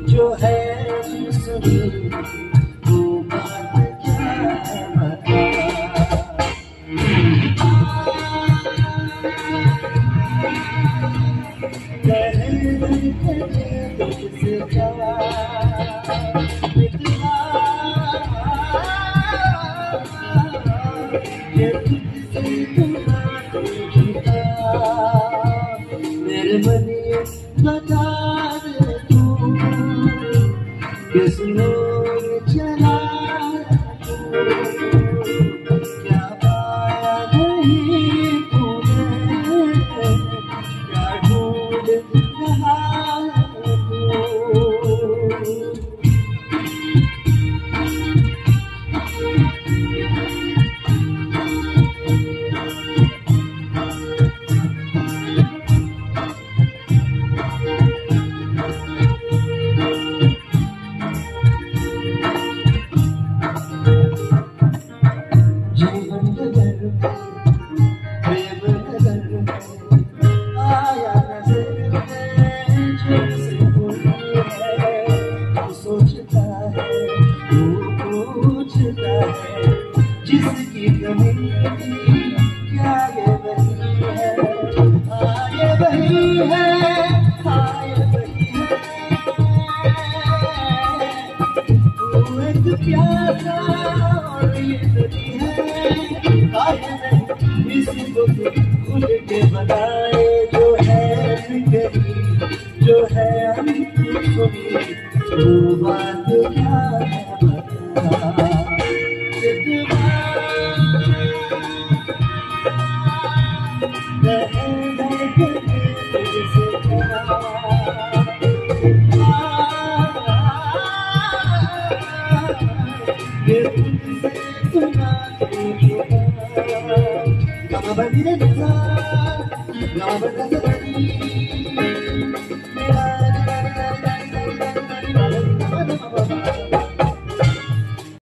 जो है सुनी वो बात क्या बता। तुझसे क्या इतना ये तुझसे इतना झूठा मेरे बनिए बता दे तू किस लोग चला क्या पाया नहीं तूने क्या ढूंढ रहा जिसकी कमी क्या ये वही है, हाँ ये वही है, हाँ ये वही है। तू एक प्यासा और ये नदी है, काहे नहीं इसी को खुद के बनाए जो है गई जो है सुनी वो बात क्या बता। Gama